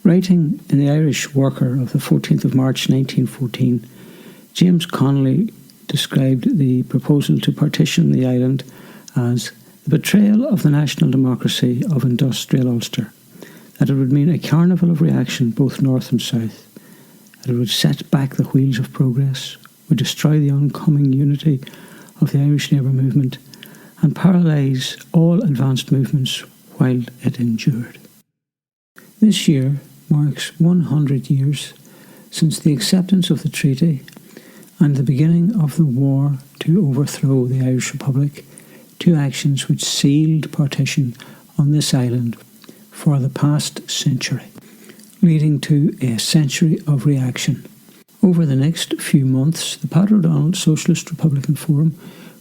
Writing in the Irish Worker of the 14th of March 1914, James Connolly described the proposal to partition the island as the betrayal of the national democracy of industrial Ulster, that it would mean a carnival of reaction both north and south, that it would set back the wheels of progress, would destroy the oncoming unity of the Irish labour movement, and paralyse all advanced movements while it endured. This year marks 100 years since the acceptance of the treaty and the beginning of the war to overthrow the Irish Republic, two actions which sealed partition on this island for the past century, leading to a century of reaction. Over the next few months, the Peadar Socialist Republican Forum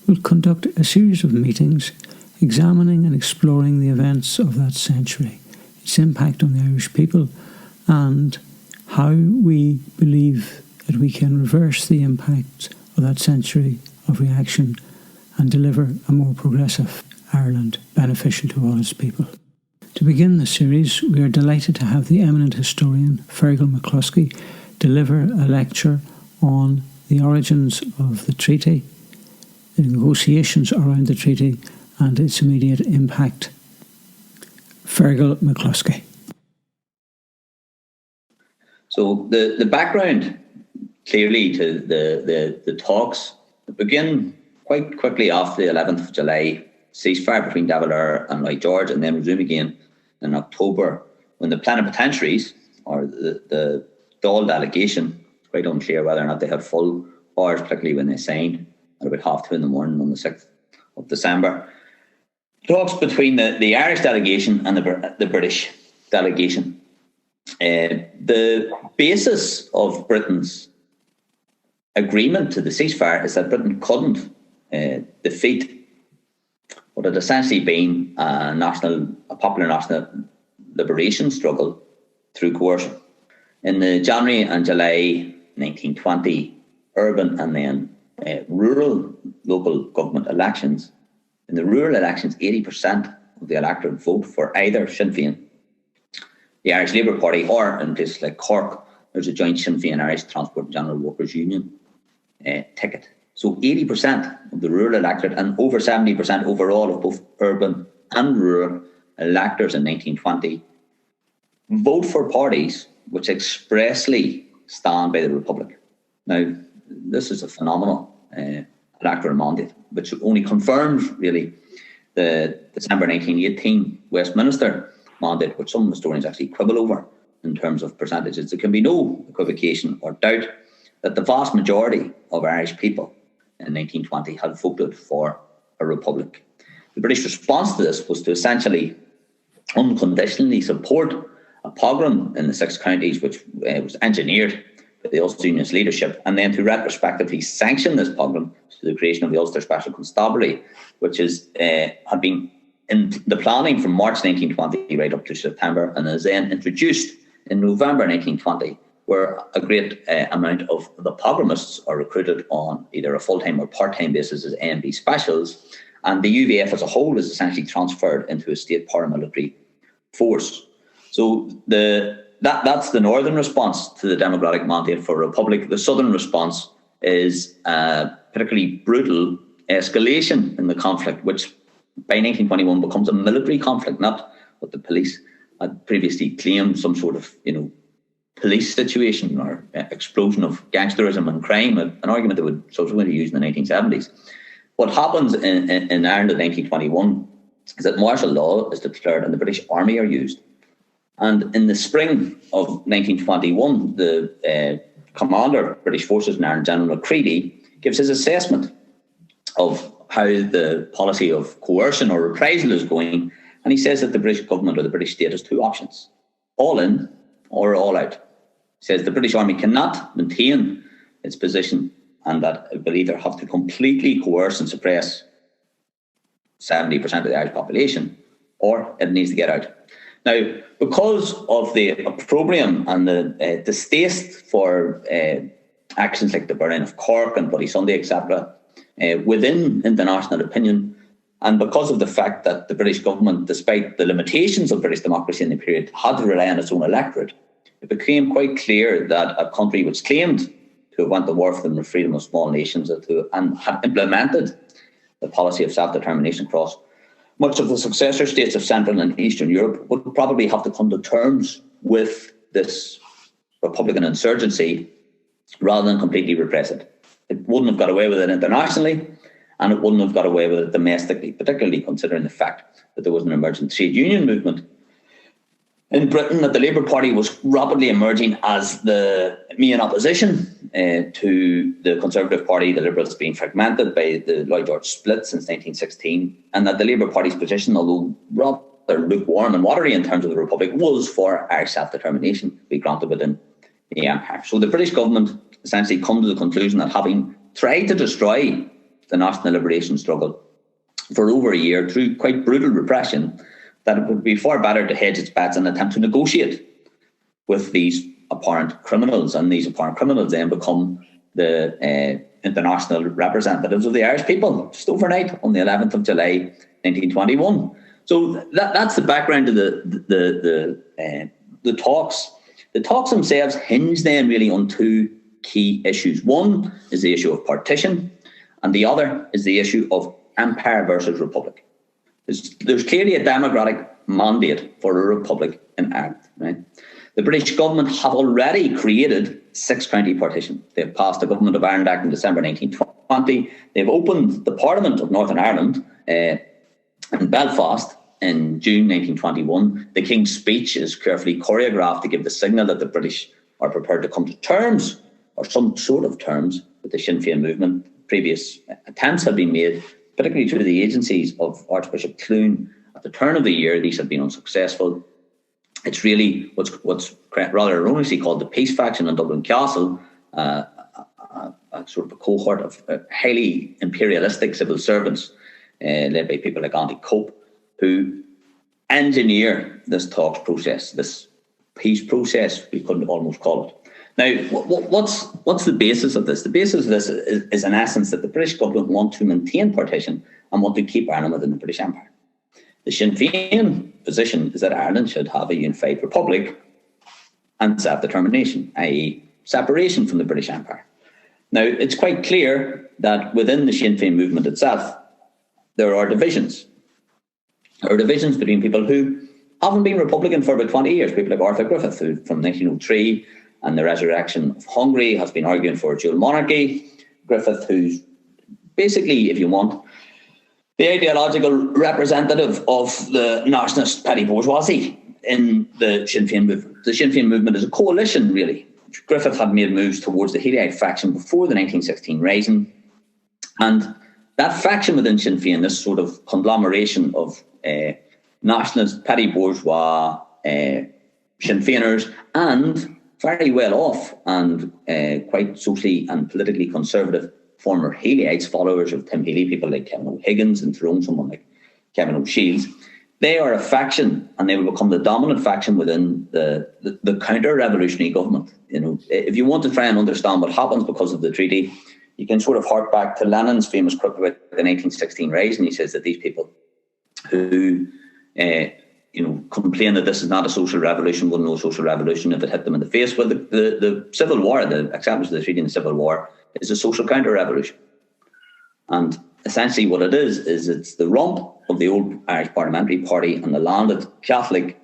will conduct a series of meetings examining and exploring the events of that century, its impact on the Irish people, and how we believe that we can reverse the impact of that century of reaction and deliver a more progressive Ireland beneficial to all its people. To begin the series, we are delighted to have the eminent historian Fearghal MacBhloscaidh deliver a lecture on the origins of the treaty, the negotiations around the treaty and its immediate impact. Fearghal MacBhloscaidh. So the background clearly to the talks begin quite quickly after the 11th of July ceasefire between Devlin and Lloyd George, and then resume again in October when the plenipotentiaries, or the Dáil delegation, it's quite unclear whether or not they had full powers, particularly when they signed at about 2:30 in the morning on the 6th of December. Talks between the Irish delegation and the British delegation. The basis of Britain's agreement to the ceasefire is that Britain couldn't defeat what had essentially been a popular national liberation struggle through coercion. In the January and July 1920 urban and then rural local government elections, in the rural elections 80% of the electorate vote for either Sinn Féin, the Irish Labour Party, or in places like Cork, there's a joint Sinn Féin Irish Transport and General Workers Union ticket. So 80% of the rural electorate and over 70% overall of both urban and rural electors in 1920 vote for parties which expressly stand by the Republic. Now, this is a phenomenal electoral mandate, which only confirms really the December 1918 Westminster mandate, which some historians actually quibble over in terms of percentages. There can be no equivocation or doubt that the vast majority of Irish people in 1920 had voted for a republic. The British response to this was to essentially unconditionally support a pogrom in the 6 counties, which was engineered by the Ulster Unionist leadership, and then to retrospectively sanction this pogrom through the creation of the Ulster Special Constabulary, which had been in the planning from March 1920 right up to September, and is then introduced in November 1920, where a great amount of the pogromists are recruited on either a full-time or part-time basis as A&B specials, and the UVF as a whole is essentially transferred into a state paramilitary force. So that's the northern response to the democratic mandate for a republic. The southern response is particularly brutal escalation in the conflict, which by 1921 becomes a military conflict, not what the police had previously claimed, some sort of police situation or explosion of gangsterism and crime, an argument that would subsequently use in the 1970s. What happens in Ireland in 1921 is that martial law is declared and the British Army are used. And in the spring of 1921, the commander of British forces in Ireland, General Macready, gives his assessment of how the policy of coercion or reprisal is going. And he says that the British government or the British state has 2 options: all in or all out. He says the British Army cannot maintain its position and that it will either have to completely coerce and suppress 70% of the Irish population, or it needs to get out. Now, because of the opprobrium and the distaste for actions like the burning of Cork and Bloody Sunday, etc., within international opinion, and because of the fact that the British government, despite the limitations of British democracy in the period, had to rely on its own electorate it became quite clear that a country which claimed to have went to war for the freedom of small nations and had implemented the policy of self-determination across much of the successor states of Central and Eastern Europe would probably have to come to terms with this Republican insurgency rather than completely repress it. It wouldn't have got away with it internationally, and it wouldn't have got away with it domestically, particularly considering the fact that there was an emerging trade union movement in Britain, that the Labour Party was rapidly emerging as the main opposition to the Conservative Party, the Liberals being fragmented by the Lloyd George split since 1916, and that the Labour Party's position, although rather lukewarm and watery in terms of the Republic, was for Irish self-determination to be granted within the Empire. So the British government essentially come to the conclusion that, having tried to destroy the national liberation struggle for over a year through quite brutal repression, that it would be far better to hedge its bets and attempt to negotiate with these apparent criminals, and these apparent criminals then become the international representatives of the Irish people just overnight on the 11th of July 1921. So that's the background to the talks. The talks themselves hinge then really on two key issues. One is the issue of partition, and the other is the issue of empire versus republic. There's clearly a democratic mandate for a republic in Ireland. Right? The British government have already created 6-county partition. They've passed the Government of Ireland Act in December 1920. They've opened the Parliament of Northern Ireland in Belfast in June 1921. The King's speech is carefully choreographed to give the signal that the British are prepared to come to terms, or some sort of terms, with the Sinn Féin movement. Previous attempts have been made, particularly through the agencies of Archbishop Clune at the turn of the year. These have been unsuccessful. It's really what's rather erroneously called the Peace Faction in Dublin Castle, a sort of a cohort of highly imperialistic civil servants led by people like Andy Cope, who engineer this talks process, this peace process, we could almost call it. Now, what's the basis of this? The basis of this is in essence that the British government want to maintain partition and want to keep Ireland within the British Empire. The Sinn Féin position is that Ireland should have a unified republic and self-determination, i.e. separation from the British Empire. Now, it's quite clear that within the Sinn Féin movement itself, there are divisions. There are divisions between people who haven't been Republican for about 20 years, people like Arthur Griffith, who from 1903 and the resurrection of Hungary has been arguing for a dual monarchy. Griffith, who's basically, if you want, the ideological representative of the nationalist petty bourgeoisie in the Sinn Féin movement. The Sinn Féin movement is a coalition, really. Griffith had made moves towards the Healyite faction before the 1916 Rising. And that faction within Sinn Féin, this sort of conglomeration of nationalist petty bourgeois Sinn Féiners and very well off and quite socially and politically conservative former Healyites, followers of Tim Healy, people like Kevin O'Higgins, and thrown someone like Kevin O'Shields. They are a faction, and they will become the dominant faction within the counter-revolutionary government. You know, if you want to try and understand what happens because of the treaty, you can sort of hark back to Lenin's famous quote about the 1916 Rising. He says that these people who complain that this is not a social revolution, wouldn't know social revolution if it hit them in the face. Well, the Civil War, the acceptance of the treaty in the Civil War, is a social counter-revolution. And essentially what it is it's the rump of the old Irish Parliamentary Party and the landed Catholic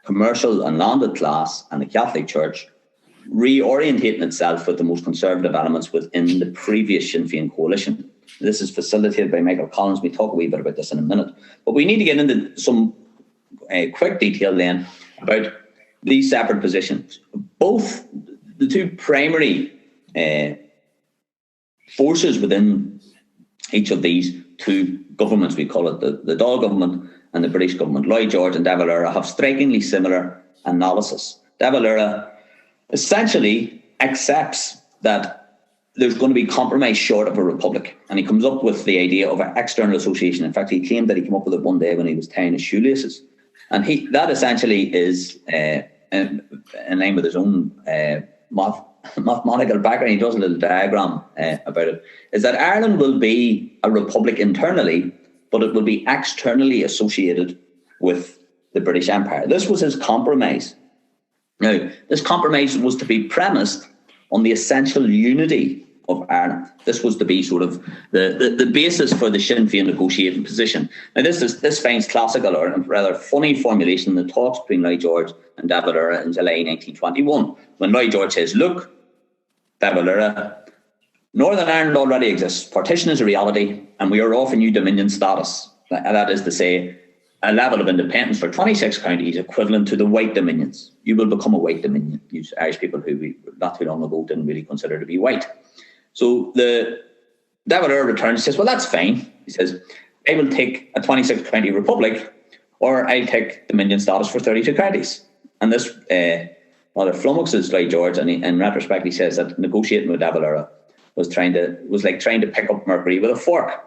commercial and landed class and the Catholic Church reorientating itself with the most conservative elements within the previous Sinn Féin coalition. This is facilitated by Michael Collins. We'll talk a wee bit about this in a minute. But we need to get into some quick detail then about these separate positions. Both the two primary forces within each of these two governments, we call it the Dáil government and the British government, Lloyd George and De Valera, have strikingly similar analysis. De Valera essentially accepts that there's going to be compromise short of a republic, and he comes up with the idea of an external association. In fact, he claimed that he came up with it one day when he was tying his shoelaces, and that essentially is in line with his own mathematical background. He does a little diagram about it, is that Ireland will be a republic internally, but it will be externally associated with the British Empire. This was his compromise Now, this compromise was to be premised on the essential unity of Ireland. This was to be sort of the basis for the Sinn Féin negotiating position. Now, this finds classical or rather funny formulation in the talks between Lloyd George and De Valera in July 1921, when Lloyd George says, look, De Valera, Northern Ireland already exists. Partition is a reality, and we are offering you Dominion status. That is to say, a level of independence for 26 counties equivalent to the white dominions. You will become a white dominion. You Irish people who we not too long ago didn't really consider to be white. So the De Valera returns and says, well, that's fine. He says, I will take a 26 county republic, or I'll take dominion status for 32 counties. And this rather flummoxes Lloyd George, and in retrospect he says that negotiating with De Valera was like trying to pick up mercury with a fork.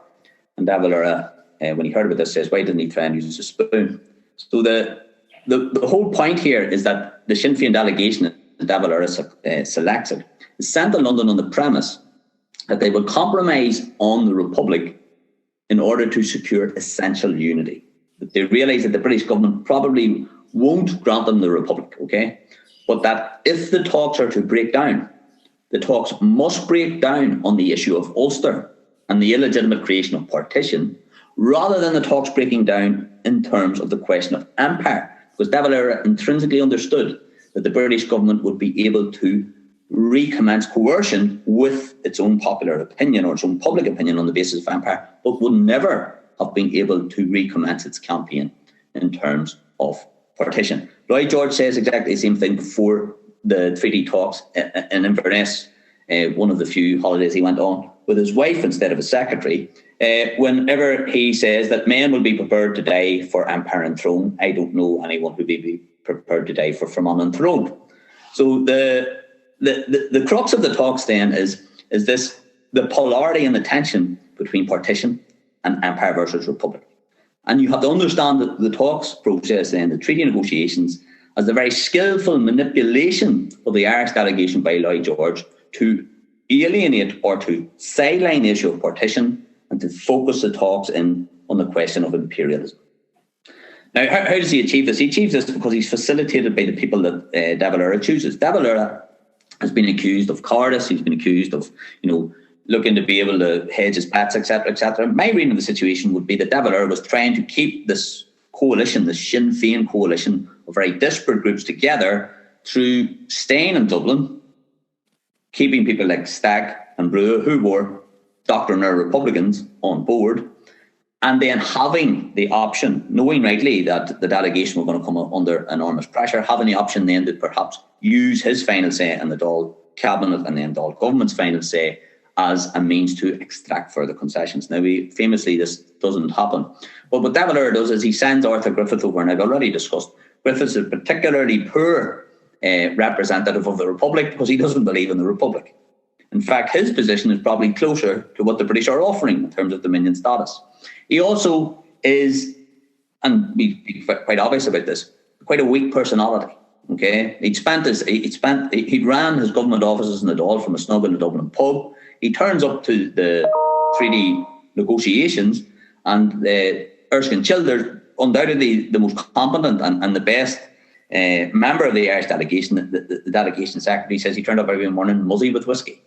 And De Valera, when he heard about this, says, why didn't he try and use a spoon? So the whole point here is that the Sinn Féin delegation that De Valera selected is sent to London on the premise that they will compromise on the Republic in order to secure essential unity. That they realise that the British government probably won't grant them the Republic, okay? But that if the talks are to break down, the talks must break down on the issue of Ulster and the illegitimate creation of partition, rather than the talks breaking down in terms of the question of empire. Because De Valera intrinsically understood that the British government would be able to recommence coercion with its own popular opinion or its own public opinion on the basis of empire, but would never have been able to recommence its campaign in terms of partition. Lloyd George says exactly the same thing before the treaty talks in Inverness, one of the few holidays he went on with his wife instead of his secretary. Whenever he says that men will be prepared to die for empire and throne, I don't know anyone who would be prepared to die for Fermanagh and throne. So the crux of the talks then is this: the polarity and the tension between partition and empire versus republic. And you have to understand that the talks process then, the treaty negotiations, as the very skillful manipulation of the Irish delegation by Lloyd George to alienate or to sideline the issue of partition and to focus the talks in on the question of imperialism. Now, how does he achieve this? He achieves this because he's facilitated by the people that De Valera chooses. De Valera has been accused of cowardice. He's been accused of, looking to be able to hedge his bets, etc., etc. My reading of the situation would be that De Valera was trying to keep this coalition, the Sinn Féin coalition of very disparate groups together through staying in Dublin, keeping people like Stagg and Brewer, who were doctrinaire Republicans, on board, and then having the option, knowing rightly that the delegation were going to come under enormous pressure, having the option then to perhaps use his final say in the Dáil cabinet and then Dáil government's final say as a means to extract further concessions. Now, famously, this doesn't happen. But what De Valera does is he sends Arthur Griffith over, and I've already discussed, Griffith's a particularly poor representative of the Republic because he doesn't believe in the Republic. In fact, his position is probably closer to what the British are offering in terms of Dominion status. He also is, and be quite obvious about this, quite a weak personality. Okay, he ran his government offices in the Dáil from a snug in the Dublin pub. He turns up to the treaty negotiations, and Erskine Childers, undoubtedly the most competent and the best member of the Irish delegation, the delegation secretary, says he turned up every morning muzzy with whiskey.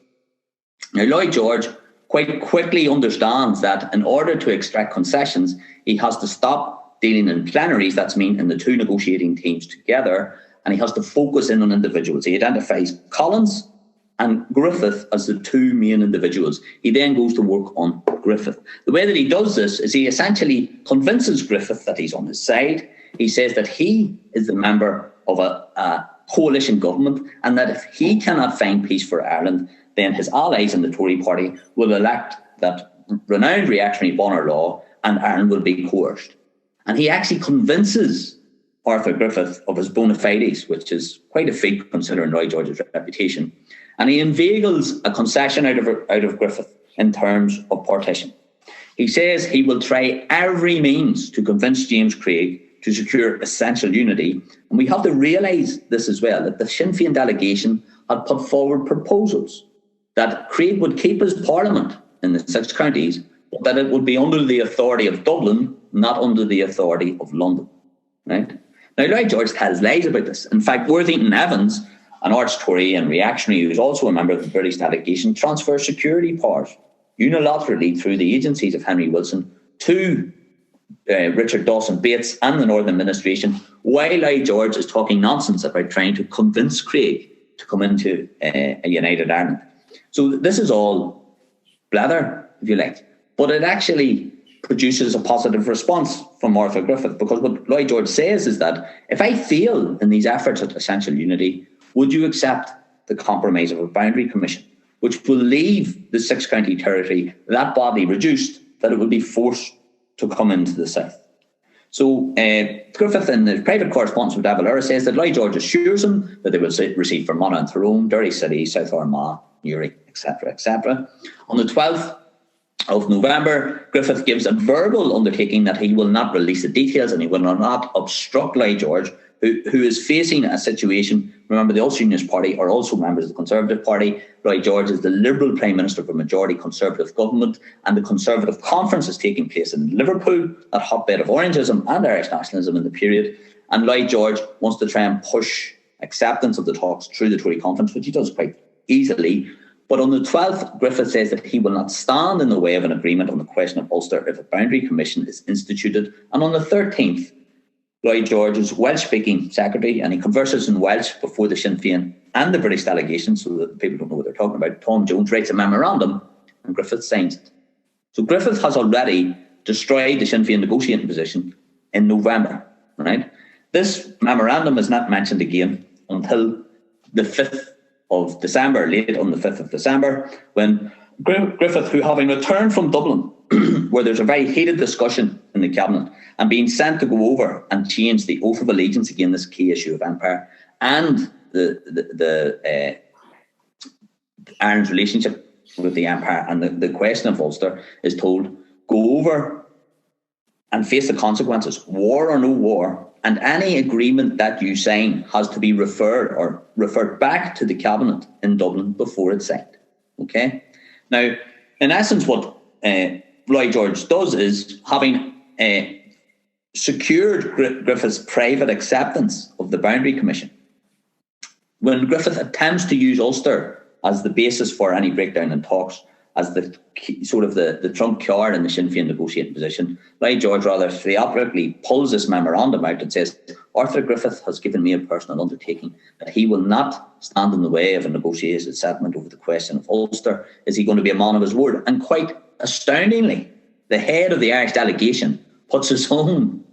Now, Lloyd George quite quickly understands that in order to extract concessions, he has to stop dealing in plenaries, that's mean in the two negotiating teams together, and he has to focus in on individuals. He identifies Collins and Griffith as the two main individuals. He then goes to work on Griffith. The way that he does this is he essentially convinces Griffith that he's on his side. He says that he is the member of a coalition government, and that if he cannot find peace for Ireland, then his allies in the Tory party will elect that renowned reactionary Bonner Law, and Ireland will be coerced. And he actually convinces Arthur Griffith of his bona fides, which is quite a feat considering Lloyd George's reputation. And he inveigles a concession out of Griffith in terms of partition. He says he will try every means to convince James Craig to secure essential unity. And we have to realise this as well, that the Sinn Féin delegation had put forward proposals that Craig would keep his parliament in the 6 counties, but that it would be under the authority of Dublin, not under the authority of London. Right? Now, Lloyd George tells lies about this. In fact, Worthington Evans, an arch-Tory and reactionary who is also a member of the British delegation, transfers security powers unilaterally through the agencies of Henry Wilson to Richard Dawson Bates and the Northern administration, while Lloyd George is talking nonsense about trying to convince Craig to come into a united Ireland. So this is all blather, if you like, but it actually produces a positive response from Arthur Griffith, because what Lloyd George says is that if I fail in these efforts at essential unity, would you accept the compromise of a boundary commission, which will leave the six-county territory, that body reduced, that it will be forced to come into the south. So Griffith, in the private correspondence with Davila, says that Lloyd George assures him that they will receive Fermanagh and Tyrone, Derry City, South Armagh, Newry, etc., etc. On the 12th of November, Griffith gives a verbal undertaking that he will not release the details and he will not obstruct Lloyd George, who is facing a situation. Remember, the Ulster Unionist Party are also members of the Conservative Party. Lloyd George is the Liberal Prime Minister of a majority Conservative government, and the Conservative Conference is taking place in Liverpool, that hotbed of Orangism and Irish nationalism in the period. And Lloyd George wants to try and push acceptance of the talks through the Tory Conference, which he does quite easily. But on the 12th, Griffith says that he will not stand in the way of an agreement on the question of Ulster if a boundary commission is instituted. And on the 13th, Lloyd George is Welsh-speaking secretary, and he converses in Welsh before the Sinn Féin and the British delegation, so that people don't know what they're talking about. Tom Jones writes a memorandum, and Griffith signs it. So Griffith has already destroyed the Sinn Féin negotiating position in November. Right? This memorandum is not mentioned again until the 5th of December, late on the 5th of December, when Griffith, who having returned from Dublin, where there's a very heated discussion in the cabinet, and being sent to go over and change the oath of allegiance again, this key issue of empire, and the Ireland's relationship with the empire and the question of Ulster, is told, go over and face the consequences, war or no war, and any agreement that you sign has to be referred back to the cabinet in Dublin before it's signed. Okay? Now, in essence, what Lloyd George does is, having secured Griffith's private acceptance of the Boundary Commission, when Griffith attempts to use Ulster as the basis for any breakdown in talks, as the sort of the trump card in the Sinn Féin negotiating position, Lloyd George rather theatrically pulls this memorandum out and says, Arthur Griffith has given me a personal undertaking that he will not stand in the way of a negotiated settlement over the question of Ulster. Is he going to be a man of his word? And quite astoundingly, the head of the Irish delegation puts his own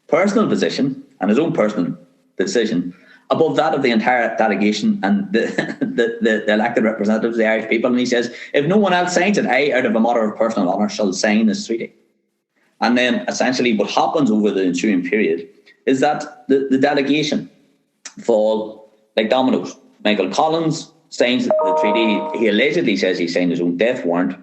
personal position and his own personal decision above that of the entire delegation and the elected representatives of the Irish people. And he says, if no one else signs it, I, out of a matter of personal honour, shall sign this treaty. And then essentially what happens over the ensuing period is that the delegation fall like dominoes. Michael Collins signs the treaty. He allegedly says he signed his own death warrant.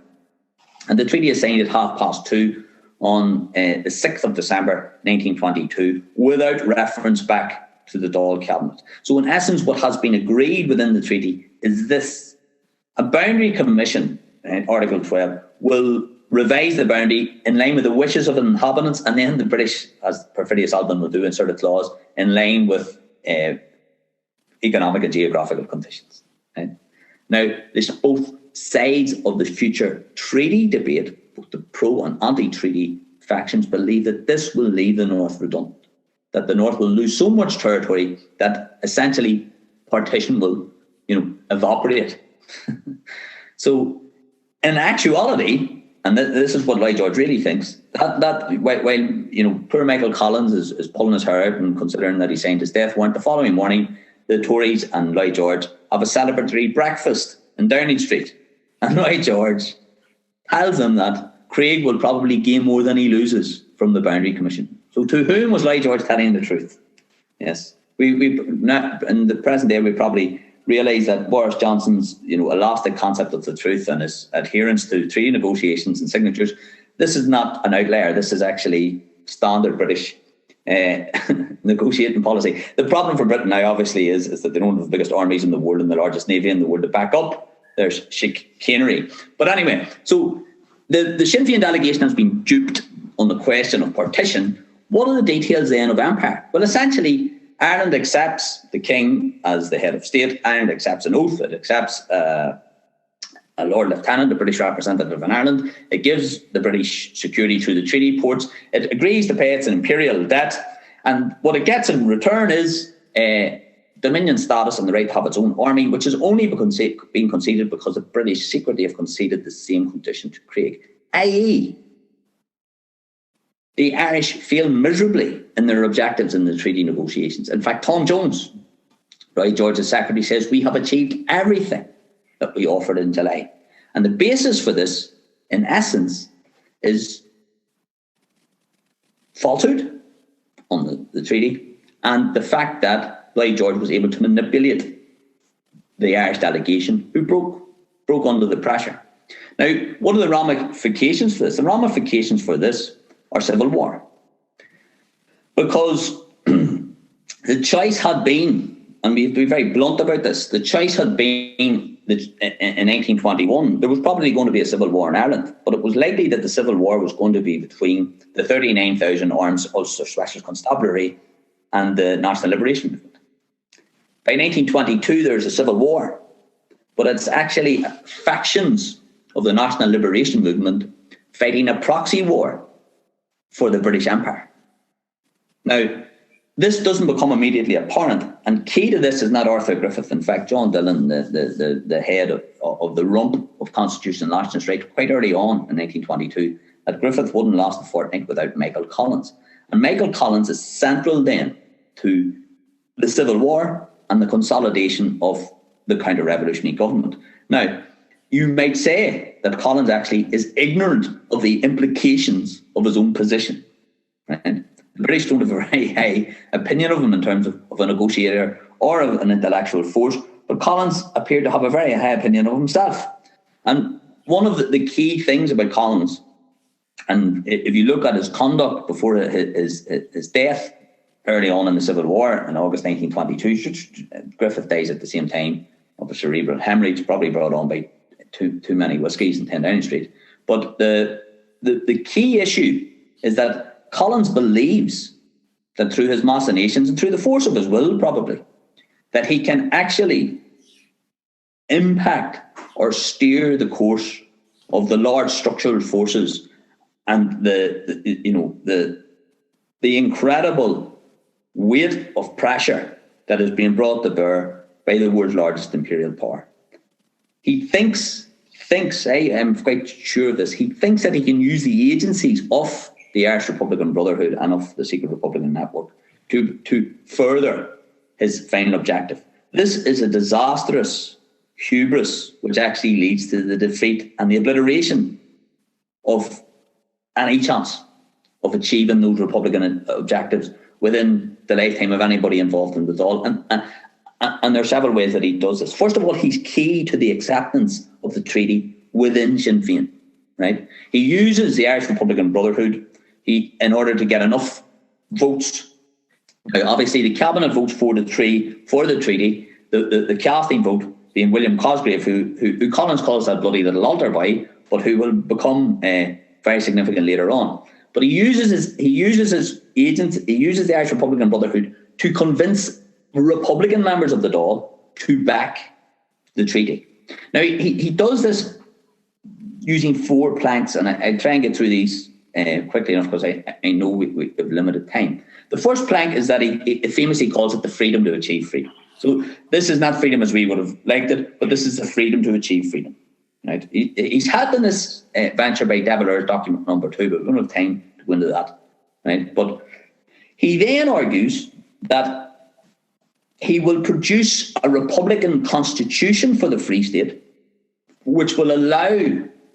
And the treaty is signed at 2:30 on the 6th of December 1922 without reference back to the Dáil cabinet. So in essence, what has been agreed within the treaty is this: a boundary commission, Article 12, will revise the boundary in line with the wishes of the inhabitants, and then the British, as Perfidious Albion will do, insert a clause in line with economic and geographical conditions. Right? Now, there's both sides of the future treaty debate, both the pro and anti-treaty factions believe that this will leave the North redundant, that the North will lose so much territory that essentially partition will, evaporate. So, in actuality, and this is what Lloyd George really thinks, that while poor Michael Collins is pulling his hair out and considering that he signed his death warrant, the following morning, the Tories and Lloyd George have a celebratory breakfast in Downing Street, and Lloyd George tells them that Craig will probably gain more than he loses from the Boundary Commission. So to whom was Lloyd George telling the truth? Yes. We now, in the present day, we probably realise that Boris Johnson's elastic concept of the truth and his adherence to treaty negotiations and signatures, this is not an outlier. This is actually standard British negotiating policy. The problem for Britain now, obviously, is that they don't have the biggest armies in the world and the largest navy in the world to back up their chicanery. But anyway, so the Sinn Féin delegation has been duped on the question of partition, what are the details then of empire? Well, essentially, Ireland accepts the king as the head of state. Ireland accepts an oath. It accepts a Lord Lieutenant, the British representative in Ireland. It gives the British security through the treaty ports. It agrees to pay its imperial debt. And what it gets in return is dominion status and the right to have its own army, which has only been conceded because the British secretly have conceded the same condition to Craig, i.e., the Irish fail miserably in their objectives in the treaty negotiations. In fact, Tom Jones, Lloyd George's secretary, says we have achieved everything that we offered in July. And the basis for this, in essence, is falsehood on the treaty and the fact that Lloyd George was able to manipulate the Irish delegation who broke under the pressure. Now, what are the ramifications for this? The ramifications for this are civil war. Because the choice had been, and we have to be very blunt about this, the choice had been that in 1921, there was probably going to be a civil war in Ireland, but it was likely that the civil war was going to be between the 39,000 armed Ulster Specialist Constabulary and the National Liberation Movement. By 1922, there's a civil war, but it's actually factions of the National Liberation Movement fighting a proxy war for the British Empire. Now, this doesn't become immediately apparent, and key to this is not Arthur Griffith. In fact, John Dillon, the head of the rump of Constitutional Nationalist right quite early on in 1922, that Griffith wouldn't last a fortnight without Michael Collins. And Michael Collins is central then to the Civil War and the consolidation of the counter-revolutionary government. Now, you might say that Collins actually is ignorant of the implications of his own position. Right? The British don't have a very high opinion of him in terms of a negotiator or of an intellectual force, but Collins appeared to have a very high opinion of himself. And one of the key things about Collins, and if you look at his conduct before his death early on in the Civil War in August 1922, Griffith dies at the same time of a cerebral hemorrhage, probably brought on by too many whiskies in 10 Downing Street. But the key issue is that Collins believes that through his machinations and through the force of his will, probably, that he can actually impact or steer the course of the large structural forces and the incredible weight of pressure that is being brought to bear by the world's largest imperial power. He thinks, I am quite sure of this, he thinks that he can use the agencies of the Irish Republican Brotherhood and of the Secret Republican Network to further his final objective. This is a disastrous hubris which actually leads to the defeat and the obliteration of any chance of achieving those Republican objectives within the lifetime of anybody involved in it all. And there are several ways that he does this. First of all, he's key to the acceptance of the treaty within Sinn Féin. Right? He uses the Irish Republican Brotherhood in order to get enough votes. Now, obviously, the cabinet votes for the treaty. The casting vote being William Cosgrave, who Collins calls that bloody little altar boy, but who will become very significant later on. But he uses his agents. He uses the Irish Republican Brotherhood to convince Republican members of the Dáil to back the treaty. Now, he does this using 4 planks, and I try and get through these quickly enough because I know we have limited time. The first plank is that he famously calls it the freedom to achieve freedom. So this is not freedom as we would have liked it, but this is the freedom to achieve freedom. Right? He's had in this venture by De Valera's document number 2, but we don't have time to go into that. Right? But he then argues that he will produce a Republican constitution for the Free State, which will allow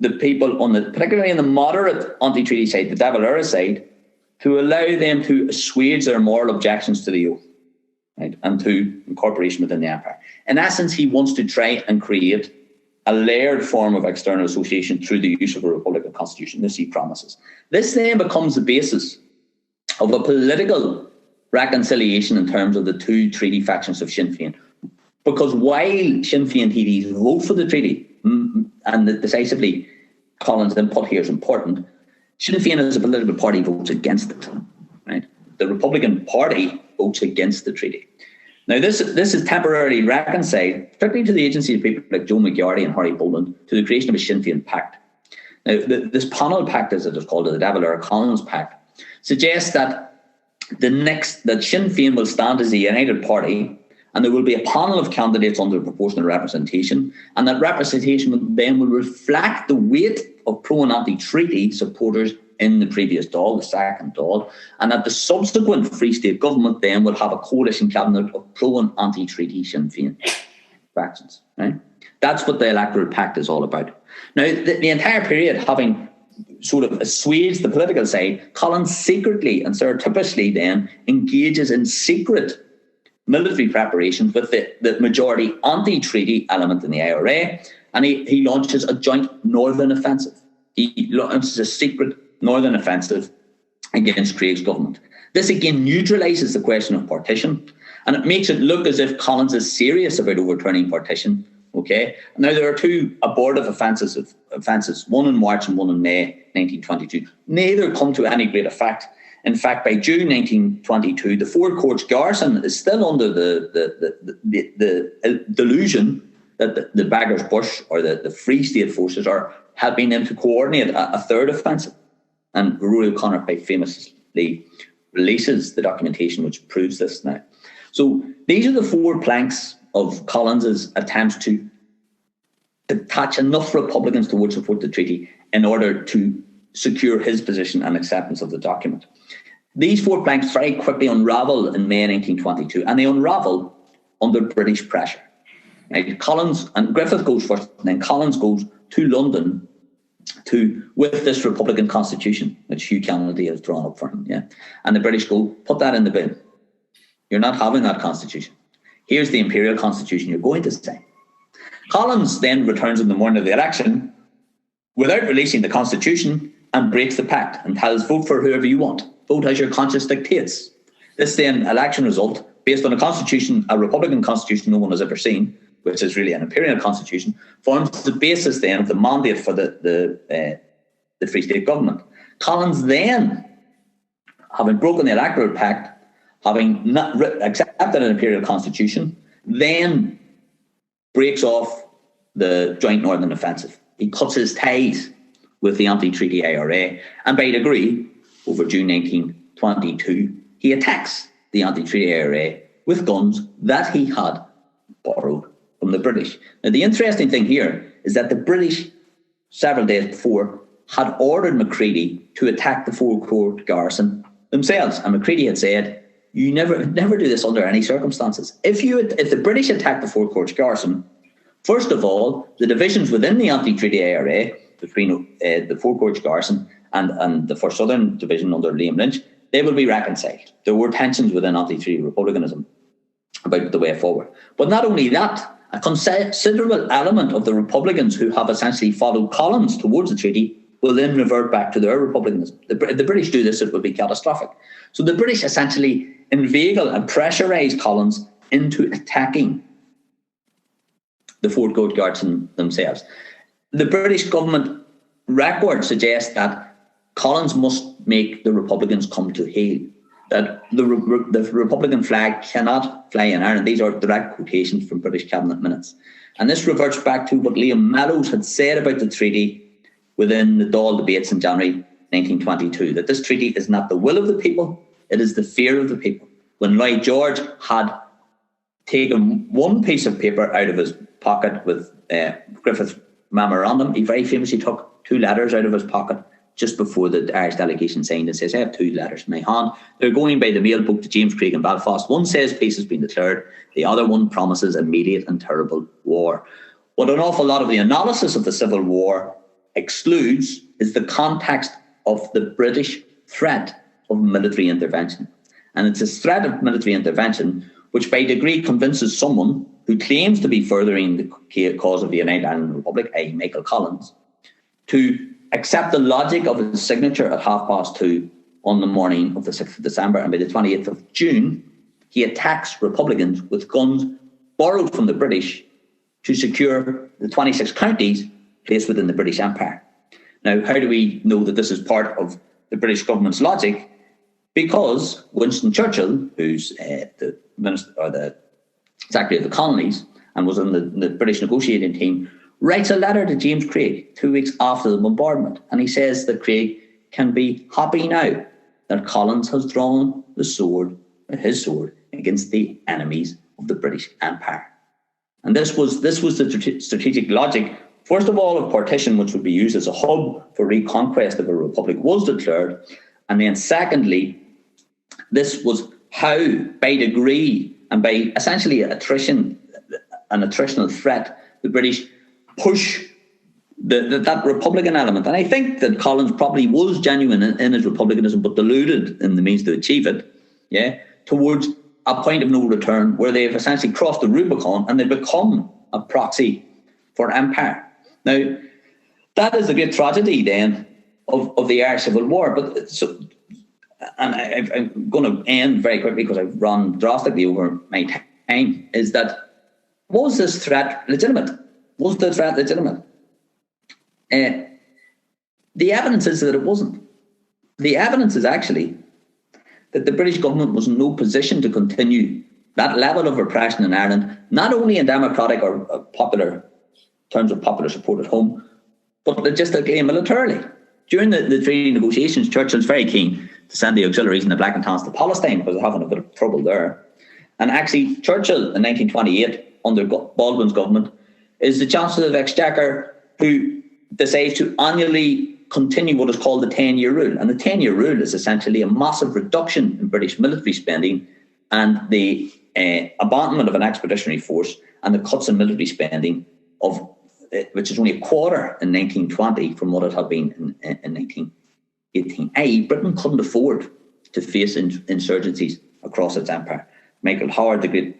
the people particularly on the moderate anti-treaty side, the De Valera side, to allow them to assuage their moral objections to the oath, right, and to incorporation within the empire. In essence, he wants to try and create a layered form of external association through the use of a Republican constitution. This he promises. This then becomes the basis of a political reconciliation in terms of the 2 treaty factions of Sinn Féin. Because while Sinn Féin TDs vote for the treaty, and decisively Collins' input here is important, Sinn Féin as a political party votes against it. Right? the Republican Party votes against the treaty. Now, this is temporarily reconciled, particularly to the agency of people like Joe McGarty and Harry Boland, to the creation of a Sinn Féin Pact. Now, this panel pact, as it is called, the Devil or Collins Pact, suggests that that Sinn Féin will stand as a united party, and there will be a panel of candidates under proportional representation, and that representation then will reflect the weight of pro and anti-treaty supporters in the previous Dáil, the second Dáil, and that the subsequent Free State government then will have a coalition cabinet of pro and anti-treaty Sinn Féin factions. Right? That's what the Electoral Pact is all about. Now, the entire period, having sort of assuaged the political side, Collins secretly and surreptitiously then engages in secret military preparations with the majority anti-treaty element in the IRA, and he launches a joint northern offensive. He launches a secret northern offensive against Craig's government. This again neutralises the question of partition, and it makes it look as if Collins is serious about overturning partition. Okay. Now there are two abortive offences, one in March and one in May 1922. Neither come to any great effect. In fact, by June 1922, the Four Courts garrison is still under the delusion that the Baggers Bush or the Free State forces are helping them to coordinate a third offensive. And Rory O'Connor quite famously releases the documentation which proves this now. So these are the four planks of Collins's attempts to attach enough Republicans to would support the treaty in order to secure his position and acceptance of the document. These four planks very quickly unravel in May 1922, and they unravel under British pressure. Right? Collins and Griffith goes first, and then Collins goes to London with this Republican constitution which Hugh Connolly has drawn up for him. Yeah, and the British go, put that in the bin. You're not having that constitution. Here's the imperial constitution you're going to sign. Collins then returns in the morning of the election without releasing the constitution and breaks the pact and tells, vote for whoever you want. Vote as your conscience dictates. This then election result, based on a constitution, a Republican constitution no one has ever seen, which is really an imperial constitution, forms the basis then of the mandate for the Free State government. Collins then, having broken the electoral pact, having not accepted an imperial constitution, then breaks off the joint northern offensive. He cuts his ties with the anti-treaty IRA, and by degree, over June 1922, he attacks the anti-treaty IRA with guns that he had borrowed from the British. Now, the interesting thing here is that the British, several days before, had ordered Macready to attack the Four Court garrison themselves, and Macready had said, you never do this under any circumstances. If the British attack the Four Courts garrison, first of all, the divisions within the anti-treaty IRA between the Four Courts garrison and the First Southern Division under Liam Lynch, they will be reconciled. There were tensions within anti-treaty republicanism about the way forward. But not only that, a considerable element of the Republicans who have essentially followed Collins towards the treaty will then revert back to their republicanism. The British do this, it will be catastrophic. So the British essentially inveigle and pressurise Collins into attacking the Four Court garrison themselves. The British government record suggests that Collins must make the Republicans come to heel, that the Republican flag cannot fly in Ireland. These are direct quotations from British cabinet minutes. And this reverts back to what Liam Meadows had said about the treaty within the Dáil debates in January 1922, that this treaty is not the will of the people, it is the fear of the people. When Lloyd George had taken one piece of paper out of his pocket with Griffith's memorandum, he very famously took two letters out of his pocket just before the Irish delegation signed and says, I have two letters in my hand. They're going by the mail book to James Craig in Belfast. One says peace has been declared. The other one promises immediate and terrible war. What an awful lot of the analysis of the Civil War excludes is the context of the British threat of military intervention. And it's a threat of military intervention which by degree convinces someone who claims to be furthering the cause of the United Ireland Republic, i.e. Michael Collins, to accept the logic of his signature at 2:30 on the morning of the 6th of December, and by the 28th of June, he attacks Republicans with guns borrowed from the British to secure the 26 counties placed within the British Empire. Now, how do we know that this is part of the British government's logic? because Winston Churchill, who's the minister or the secretary of the colonies and was on the British negotiating team, writes a letter to James Craig 2 weeks after the bombardment, and he says that Craig can be happy now that Collins has drawn his sword against the enemies of the British Empire. And this was the strategic logic, first of all, of partition, which would be used as a hub for reconquest if a republic was declared. And then secondly, this was how, by degree and by essentially an attritional threat, the British push that Republican element. And I think that Collins probably was genuine in his republicanism, but deluded in the means to achieve it, towards a point of no return where they've essentially crossed the Rubicon and they become a proxy for empire. Now, that is the great tragedy then of the Irish Civil War. I'm going to end very quickly because I've run drastically over my time, is that was this threat legitimate? Was the threat legitimate? The evidence is that it wasn't. The evidence is actually that the British government was in no position to continue that level of repression in Ireland, not only in democratic or popular terms of popular support at home, but logistically and militarily. During the treaty negotiations, Churchill's very keen to send the auxiliaries and the Black and Tans to Palestine because they're having a bit of trouble there. And actually, Churchill in 1928, under Baldwin's government, is the Chancellor of the Exchequer who decides to annually continue what is called the 10-year rule. And the 10-year rule is essentially a massive reduction in British military spending and the abandonment of an expeditionary force and the cuts in military spending which is only a quarter in 1920 from what it had been in 1918. Britain couldn't afford to face insurgencies across its empire. Michael Howard, the great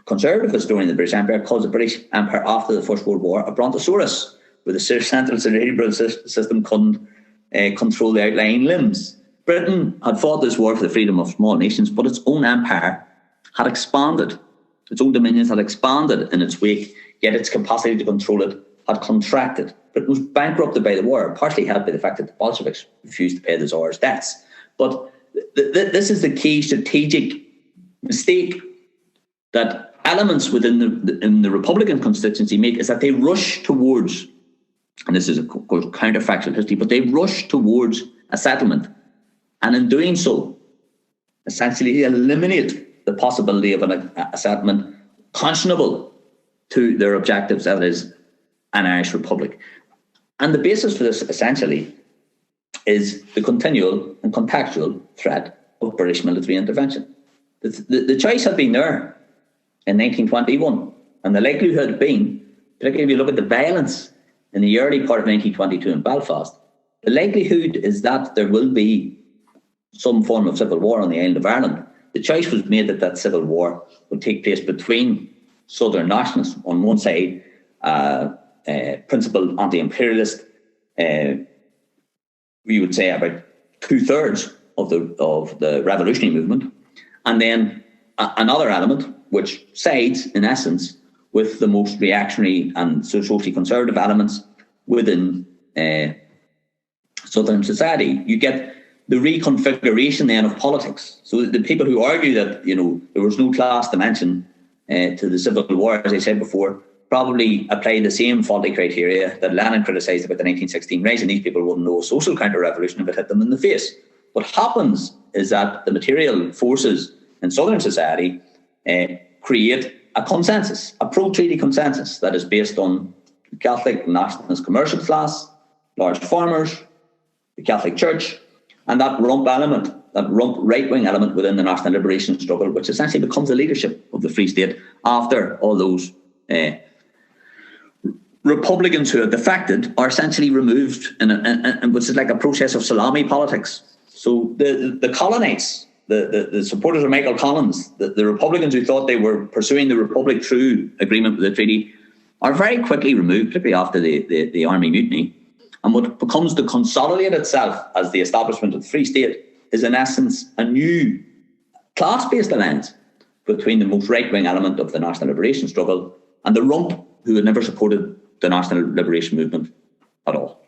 conservative historian of the British Empire, calls the British Empire after the First World War a brontosaurus, where the central cerebral system couldn't control the outlying limbs. Britain had fought this war for the freedom of small nations, but its own empire had expanded. Its own dominions had expanded in its wake, yet its capacity to control it had contracted. Britain was bankrupted by the war, partially helped by the fact that the Bolsheviks refused to pay the Tsar's debts. But this is the key strategic mistake that elements within the Republican constituency make, is that they rush towards, and this is of course counterfactual history, but they rush towards a settlement, and in doing so, essentially eliminate the possibility of a settlement conscionable to their objectives, that is, an Irish Republic. And the basis for this, essentially, is the continual and contextual threat of British military intervention. The choice had been there in 1921, and the likelihood had been, particularly if you look at the violence in the early part of 1922 in Belfast, the likelihood is that there will be some form of civil war on the island of Ireland. The choice was made that that civil war would take place between Southern nationalists on one side, principal anti-imperialist, we would say about 2/3 of the revolutionary movement, and then another element which sides, in essence, with the most reactionary and socially conservative elements within Southern society. You get the reconfiguration then of politics. So the people who argue that there was no class dimension to the Civil War, as I said before, probably apply the same faulty criteria that Lenin criticised about the 1916 Rising. These people wouldn't know a social counter-revolution if it hit them in the face. What happens is that the material forces in Southern society create a consensus, a pro-treaty consensus that is based on the Catholic nationalist commercial class, large farmers, the Catholic Church, and that rump element, that rump right-wing element within the national liberation struggle, which essentially becomes the leadership of the Free State after all those Republicans who have defected are essentially removed, and which is like a process of salami politics. So the colonists, the supporters of Michael Collins, the Republicans who thought they were pursuing the Republic through agreement with the treaty, are very quickly removed, particularly after the Army Mutiny. And what becomes to consolidate itself as the establishment of the Free State is, in essence, a new class-based alliance between the most right-wing element of the national liberation struggle and the rump who had never supported the national liberation movement at all.